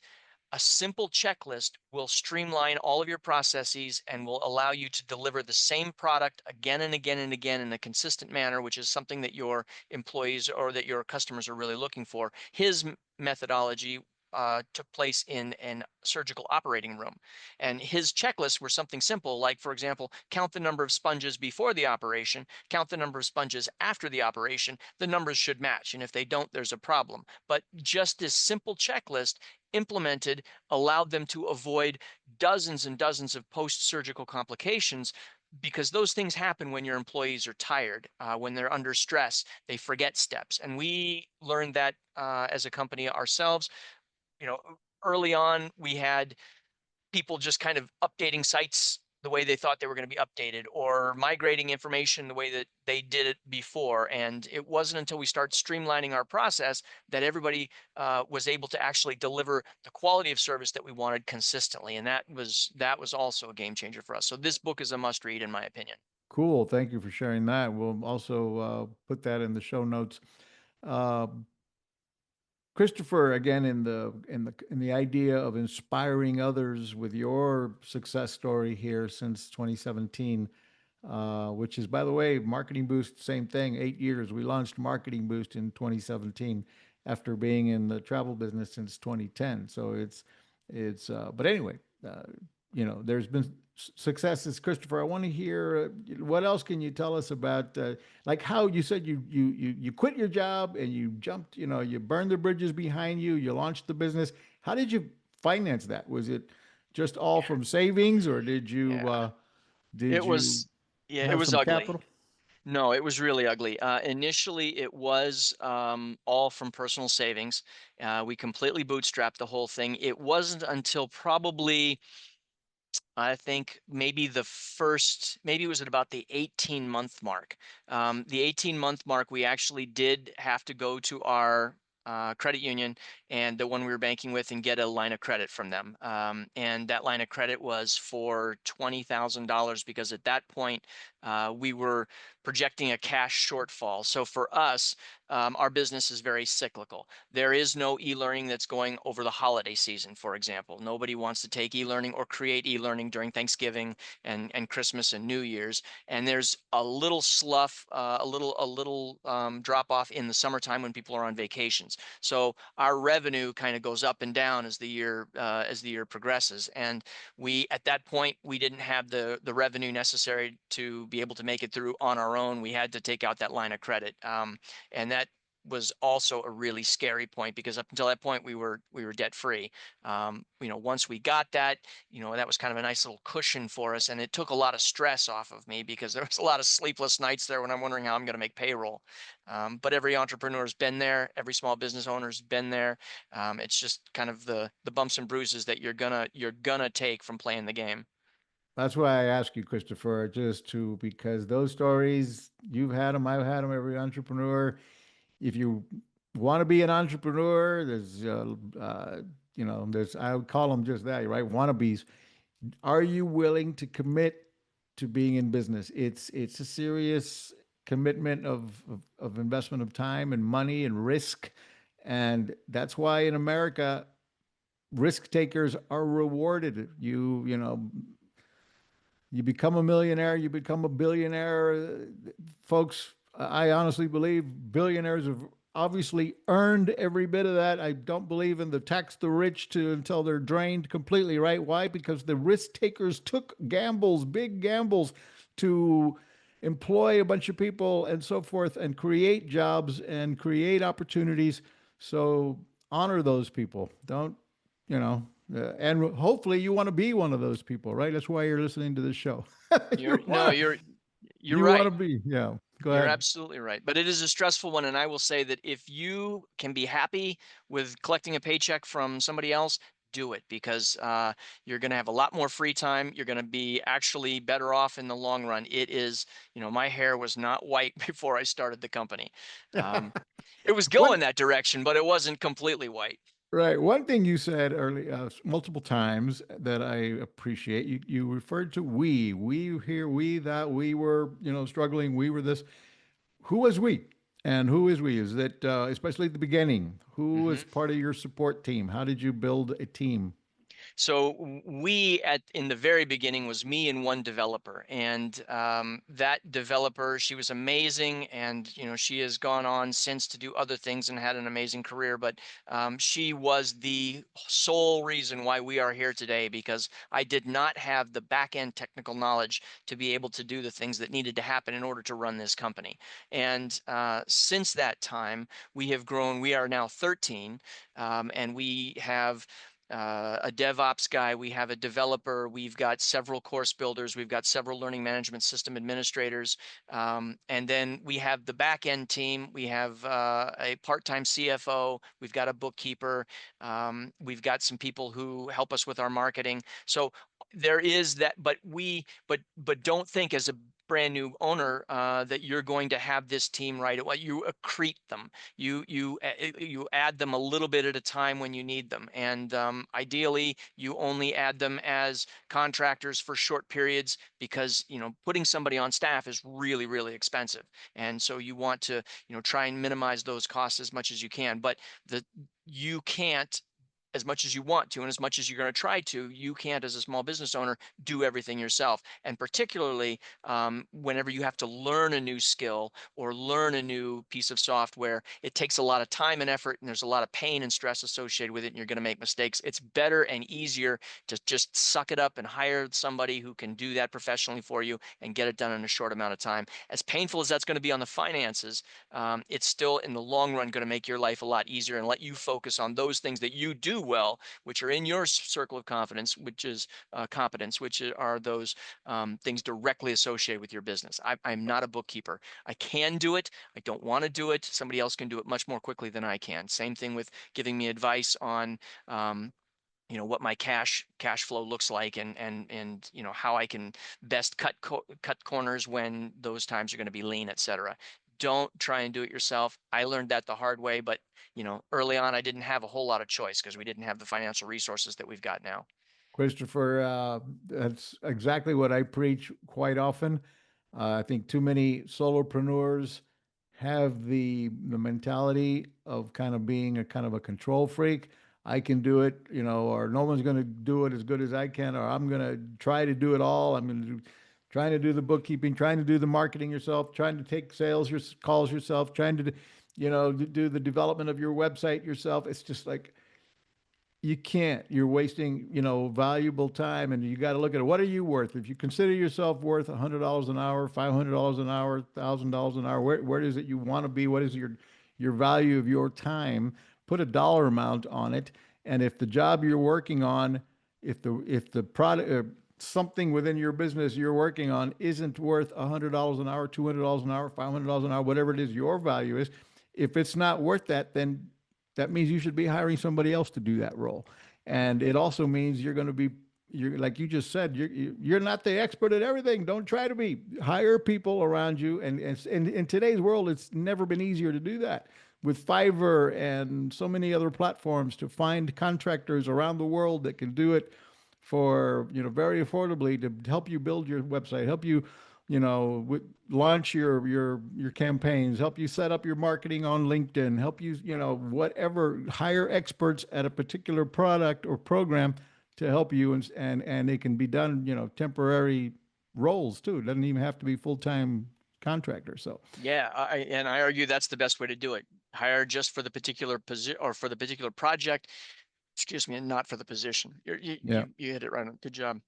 a simple checklist will streamline all of your processes and will allow you to deliver the same product again and again and again in a consistent manner, which is something that your employees or that your customers are really looking for. His methodology took place in an surgical operating room. And his checklists were something simple, like, for example, count the number of sponges before the operation, count the number of sponges after the operation. The numbers should match. And if they don't, there's a problem. But just this simple checklist implemented allowed them to avoid dozens and dozens of post-surgical complications because those things happen when your employees are tired, when they're under stress, they forget steps. And we learned that as a company ourselves. You know, early on, we had people just kind of updating sites the way they thought they were going to be updated or migrating information the way that they did it before. And it wasn't until we started streamlining our process that everybody was able to actually deliver the quality of service that we wanted consistently. And that was also a game changer for us. So this book is a must read, in my opinion. cool. Thank you for sharing that. We'll also put that in the show notes. Uh, Christopher, again, in the idea of inspiring others with your success story here since 2017, which is, by the way, Marketing Boost, same thing, 8 years. We launched Marketing Boost in 2017 after being in the travel business since 2010. So but anyway, there's been successes. Christopher, I want to hear what else can you tell us about, like how you said you quit your job and you jumped, you burned the bridges behind you, you launched the business. How did you finance that? Was it just all Yeah. from savings, or did you Yeah. did It you was, yeah, it have was some ugly. capital? No, it was really ugly. Initially, it was all from personal savings. We completely bootstrapped the whole thing. It wasn't until probably I think maybe it was at about the 18-month mark. The 18-month mark, we actually did have to go to our credit union and the one we were banking with and get a line of credit from them. And that line of credit was for $20,000 because at that point we were projecting a cash shortfall. So for us, our business is very cyclical. There is no e-learning that's going over the holiday season, for example. Nobody wants to take e-learning or create e-learning during Thanksgiving and Christmas and New Year's. And there's a little slough, a little drop off in the summertime when people are on vacations. So our revenue kind of goes up and down as the year progresses. And we at that point we didn't have the revenue necessary to be able to make it through on our own. We had to take out that line of credit, and that was also a really scary point because up until that point we were debt free. Once we got that, that was kind of a nice little cushion for us, and it took a lot of stress off of me because there was a lot of sleepless nights there when I'm wondering how I'm going to make payroll. But every entrepreneur's been there, every small business owner's been there. It's just kind of the bumps and bruises that you're gonna take from playing the game. That's why I ask you, Christopher, just to because those stories you've had them, I've had them. Every entrepreneur, if you want to be an entrepreneur, there's I would call them just that, right? Wannabes. Are you willing to commit to being in business? It's a serious commitment of investment of time and money and risk. And that's why in America, risk takers are rewarded. You become a millionaire, you become a billionaire. Folks, I honestly believe billionaires have obviously earned every bit of that. I don't believe in the tax the rich to until they're drained completely, right? Why? Because the risk takers took gambles, big gambles, to employ a bunch of people and so forth and create jobs and create opportunities. So honor those people. Don't, you know, and hopefully you want to be one of those people, right? That's why you're listening to this show. You're no, you're You want to right. be, yeah. Go You're ahead. absolutely right. But it is a stressful one. And I will say that if you can be happy with collecting a paycheck from somebody else, do it, because you're going to have a lot more free time. You're going to be actually better off in the long run. It is, my hair was not white before I started the company. Um, it was One going that direction, but it wasn't completely white. Right. One thing you said early, multiple times that I appreciate, you referred to we here, we that, we were, struggling, we were this. Who was we? And who is we? Is that, especially at the beginning, who was Mhm. part of your support team? How did you build a team? So we in the very beginning was me and one developer, and that developer, she was amazing, and she has gone on since to do other things and had an amazing career. But she was the sole reason why we are here today, because I did not have the back end technical knowledge to be able to do the things that needed to happen in order to run this company. And since that time, we have grown. We are now 13, and we have a DevOps guy, we have a developer, we've got several course builders, we've got several learning management system administrators, and then we have the back end team. We have a part-time CFO, we've got a bookkeeper, we've got some people who help us with our marketing. So there is that, but don't think as a brand new owner that you're going to have this team right away. You accrete them. You add them a little bit at a time when you need them, and ideally you only add them as contractors for short periods, because putting somebody on staff is really, really expensive, and so you want to try and minimize those costs as much as you can. But you can't, as much as you want to and as much as you're going to try to, you can't, as a small business owner, do everything yourself. And particularly whenever you have to learn a new skill or learn a new piece of software, it takes a lot of time and effort, and there's a lot of pain and stress associated with it, and you're going to make mistakes. It's better and easier to just suck it up and hire somebody who can do that professionally for you and get it done in a short amount of time. As painful as that's going to be on the finances, it's still in the long run going to make your life a lot easier and let you focus on those things that you do well, which are in your circle of confidence, which is competence, which are those things directly associated with your business. I'm not a bookkeeper. I can do it. I don't want to do it. Somebody else can do it much more quickly than I can. Same thing with giving me advice on what my cash flow looks like, and how I can best cut corners when those times are going to be lean, etc. Don't try and do it yourself. I learned that the hard way, but early on I didn't have a whole lot of choice because we didn't have the financial resources that we've got now. Christopher, that's exactly what I preach quite often. I think too many solopreneurs have the mentality of kind of being a kind of a control freak. I can do it, or no one's going to do it as good as I can, or I'm going to try to do it all. I'm going to trying to do the bookkeeping, trying to do the marketing yourself, trying to take sales your calls yourself, trying to, do the development of your website yourself. It's just like you can't. You're wasting, valuable time, and you got to look at it. What are you worth? If you consider yourself worth $100 an hour, $500 an hour, $1,000 an hour, where is it you want to be? What is your value of your time? Put a dollar amount on it, and if the job you're working on, if the product something within your business you're working on isn't worth $100 an hour, $200 an hour, $500 an hour, whatever it is your value is, if it's not worth that, then that means you should be hiring somebody else to do that role. And it also means you're like you just said, you're not the expert at everything. Don't try to be. Hire people around you. And in today's world, it's never been easier to do that. With Fiverr and so many other platforms, to find contractors around the world that can do it for very affordably, to help you build your website, help you launch your campaigns, help you set up your marketing on LinkedIn, help you, whatever, hire experts at a particular product or program to help you, and it can be done, temporary roles too. It doesn't even have to be full-time contractor. So Yeah, and I argue that's the best way to do it. Hire just for the particular position or for the particular project, excuse me, and not for the position. yeah. You hit it right on. Good job.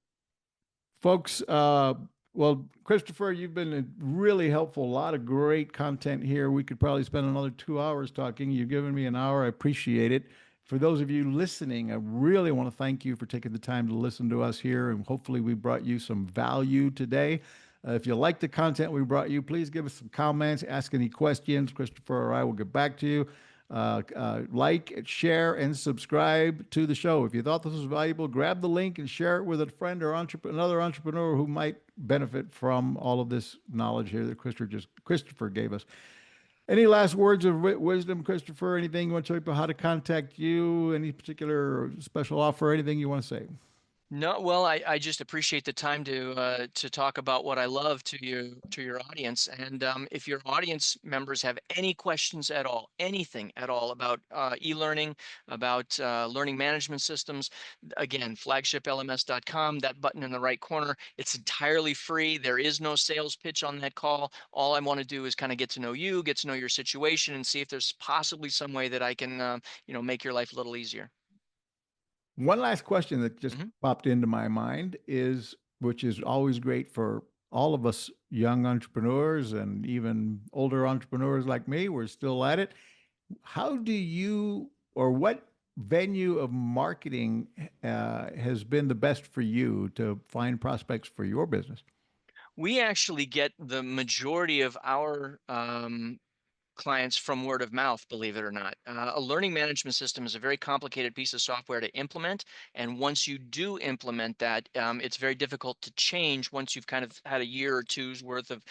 Folks, well, Christopher, you've been really helpful. A lot of great content here. We could probably spend another 2 hours talking. You've given me an hour. I appreciate it. For those of you listening, I really want to thank you for taking the time to listen to us here, and hopefully we brought you some value today. If you like the content we brought you, please give us some comments, ask any questions. Christopher or I will get back to you. Like, share, and subscribe to the show. If you thought this was valuable, grab the link and share it with a friend or another entrepreneur who might benefit from all of this knowledge here that Christopher gave us. Any last words of wisdom, Christopher? Anything you want to tell people how to contact you? Any particular special offer? Anything you want to say? No, well, I just appreciate the time to talk about what I love to your audience. And if your audience members have any questions at all, anything at all about e-learning, about learning management systems, again, flagshiplms.com, that button in the right corner, it's entirely free. There is no sales pitch on that call. All I want to do is kind of get to know you, get to know your situation, and see if there's possibly some way that I can, make your life a little easier. One last question that just Mhm. popped into my mind is, which is always great for all of us young entrepreneurs and even older entrepreneurs like me, we're still at it. How do you, or what venue of marketing has been the best for you to find prospects for your business? We actually get the majority of our clients from word of mouth, believe it or not. A learning management system is a very complicated piece of software to implement. And once you do implement that, it's very difficult to change once you've kind of had a year or two's worth of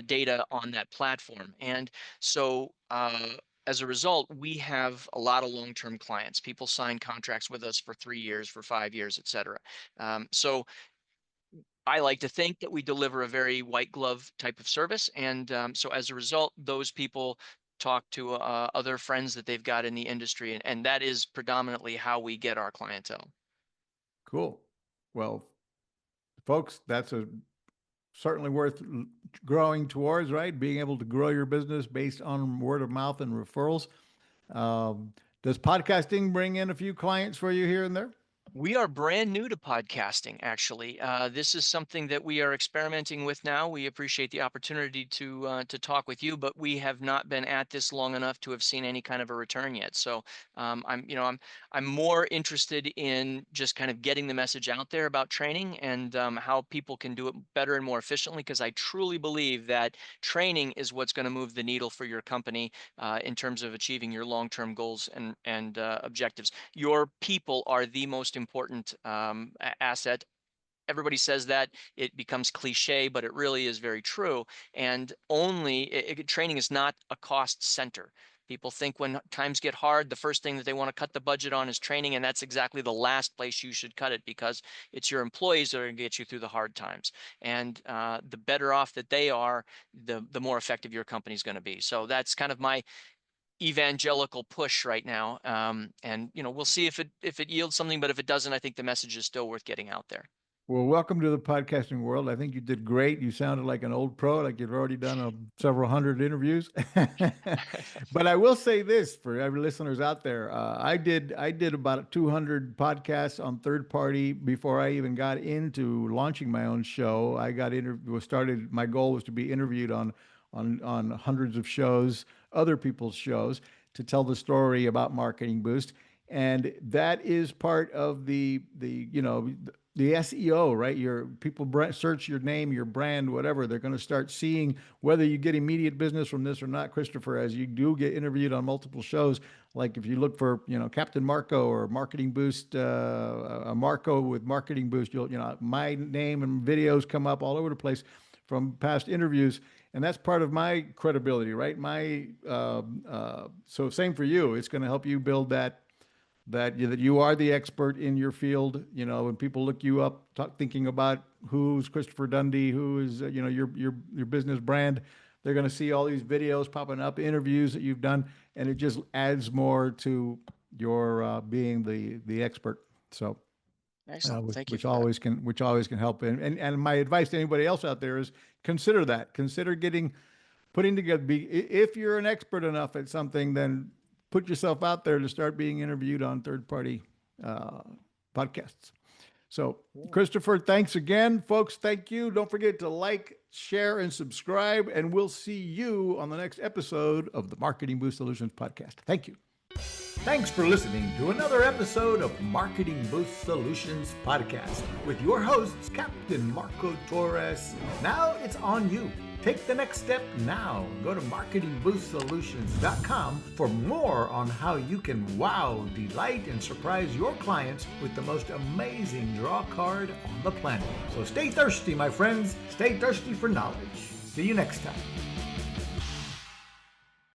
data on that platform. And so, as a result, we have a lot of long-term clients. People sign contracts with us for 3 years, for 5 years, et cetera. So I like to think that we deliver a very white glove type of service. And so as a result, those people talk to other friends that they've got in the industry. And that is predominantly how we get our clientele. Cool. Well, folks, that's certainly worth growing towards, right? Being able to grow your business based on word of mouth and referrals. Does podcasting bring in a few clients for you here and there? We are brand new to podcasting, actually. This is something that we are experimenting with now. We appreciate the opportunity to talk with you, but we have not been at this long enough to have seen any kind of a return yet. So I'm more interested in just kind of getting the message out there about training and how people can do it better and more efficiently. Because I truly believe that training is what's going to move the needle for your company in terms of achieving your long-term goals and objectives. Your people are the most important asset. Everybody says that, it becomes cliche, but it really is very true. And training is not a cost center. People think when times get hard, the first thing that they want to cut the budget on is training, and that's exactly the last place you should cut it, because it's your employees that are going to get you through the hard times. And the better off that they are, the more effective your company is going to be. So that's kind of my evangelical push right now. And we'll see if it yields something, but if it doesn't, I think the message is still worth getting out there. Well, welcome to the podcasting world. I think you did great. You sounded like an old pro, like you've already done several hundred interviews. But I will say this for every listeners out there: I did about 200 podcasts on third party before I even got into launching my own show. I got started. My goal was to be interviewed on hundreds of shows, other people's shows, to tell the story about Marketing Boost, and that is part of the SEO, right? Your people search your name, your brand, whatever. They're going to start seeing whether you get immediate business from this or not, Christopher, as you do get interviewed on multiple shows. Like if you look for, Captain Marco or Marketing Boost, a Marco with Marketing Boost, my name and videos come up all over the place from past interviews. And that's part of my credibility, right? So same for you. It's going to help you build that you are the expert in your field. When people look you up, thinking about who's Christopher Dundy, who is your business brand, they're going to see all these videos popping up, interviews that you've done, and it just adds more to your being the expert. So, Excellent. Thank you which for that. always can help. And my advice to anybody else out there is consider that. Consider putting together. If you're an expert enough at something, then put yourself out there to start being interviewed on third-party podcasts. So, Christopher, thanks again, folks. Thank you. Don't forget to like, share, and subscribe, and we'll see you on the next episode of the Marketing Boost Solutions podcast. Thank you. Thanks for listening to another episode of Marketing Boost Solutions podcast with your hosts, Captain Marco Torres. Now it's on you. Take the next step now. Go to marketingboostsolutions.com for more on how you can wow, delight, and surprise your clients with the most amazing draw card on the planet. So stay thirsty, my friends. Stay thirsty for knowledge. See you next time.